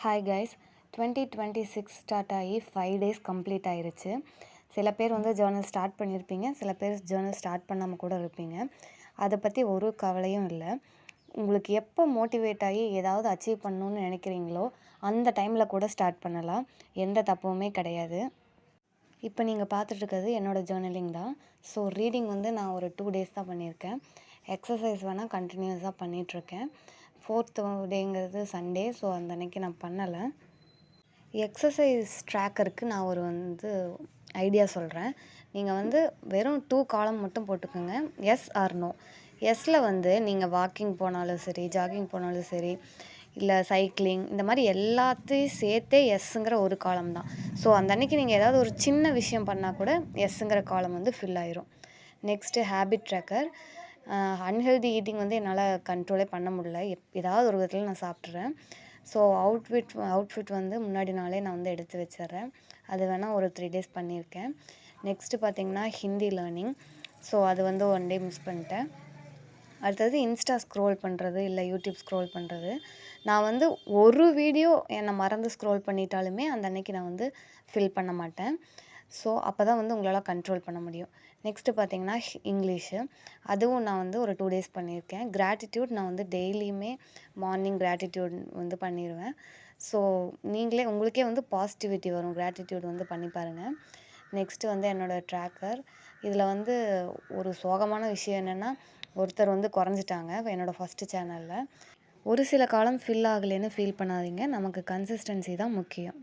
Hi guys 2026 start ஆகி 5 days complete ஆயிருச்சு. சில பேர் வந்து ஜேர்னல் ஸ்டார்ட் பண்ணியிருப்பீங்க, சில பேர் ஜேர்னல் ஸ்டார்ட் பண்ணாமல் கூட இருப்பீங்க. அதை பற்றி ஒரு கவலையும் இல்லை. உங்களுக்கு எப்போ மோட்டிவேட் ஆகி ஏதாவது அச்சீவ் பண்ணணும்னு நினைக்கிறீங்களோ அந்த டைமில் கூட ஸ்டார்ட் பண்ணலாம். எந்த தப்புமே கிடையாது. இப்போ நீங்கள் பார்த்துட்ருக்கிறது என்னோடய ஜேர்னலிங் தான். ஸோ ரீடிங் வந்து நான் ஒரு 2 days தான் பண்ணியிருக்கேன். எக்ஸசைஸ் வேணால் கண்டினியூஸாக பண்ணிகிட்ருக்கேன். 4th டேங்கிறது Sunday. ஸோ அந்த அன்னைக்கு நான் பண்ணலை. எக்ஸசைஸ் ட்ராக்கருக்கு நான் ஒரு ஐடியா சொல்கிறேன். நீங்கள் வெறும் 2 காலம் மட்டும் போட்டுக்கோங்க, எஸ் ஆர் நோ. எஸ்ஸில் நீங்கள் வாக்கிங் போனாலும் சரி, ஜாகிங் போனாலும் சரி, இல்லை சைக்கிளிங், இந்த மாதிரி எல்லாத்தையும் சேர்த்தே எஸ்ஸுங்கிற ஒரு காலம் தான். ஸோ அந்த அன்னைக்கு நீங்கள் ஏதாவது ஒரு சின்ன விஷயம் பண்ணால் கூட எஸ்ஸுங்கிற காலம் ஃபில் ஆயிரும். Next habit tracker. Unhealthy eating என்னால் கண்ட்ரோலே பண்ண முடியல. ஏதாவது ஒரு விதத்தில் நான் சாப்பிட்றேன். ஸோ அவுட்ஃபிட் முன்னாடி நாளே நான் எடுத்து வச்சிடுறேன். அது வேணால் ஒரு 3 days பண்ணியிருக்கேன். நெக்ஸ்ட்டு பார்த்திங்கன்னா ஹிந்தி லேர்னிங். ஸோ அது 1 day மிஸ் பண்ணிட்டேன். அடுத்தது இன்ஸ்டா ஸ்க்ரோல் பண்ணுறது, இல்லை யூடியூப் ஸ்க்ரோல் பண்ணுறது. நான் ஒரு வீடியோ என்னை மறந்து ஸ்க்ரோல் பண்ணிட்டாலுமே அந்த அன்னைக்கு நான் ஃபில் பண்ண மாட்டேன். ஸோ அப்போ தான் உங்களால் கண்ட்ரோல் பண்ண முடியும். நெக்ஸ்ட்டு பார்த்திங்கன்னா இங்கிலீஷு. அதுவும் நான் ஒரு 2 days பண்ணியிருக்கேன். கிராட்டிடியூட் நான் டெய்லியுமே மார்னிங் கிராட்டிடியூட் பண்ணிடுவேன். ஸோ நீங்களே உங்களுக்கே பாசிட்டிவிட்டி வரும். கிராட்டிடியூட் பண்ணி பாருங்கள். நெக்ஸ்ட்டு என்னோடய ட்ராக்கர். இதில் ஒரு சோகமான விஷயம் என்னென்னா, ஒருத்தர் குறைஞ்சிட்டாங்க என்னோடய ஃபஸ்ட்டு சேனலில். ஒரு சில காலம் ஃபில் ஆகலைன்னு ஃபீல் பண்ணாதீங்க. நமக்கு கன்சிஸ்டன்சி தான் முக்கியம்.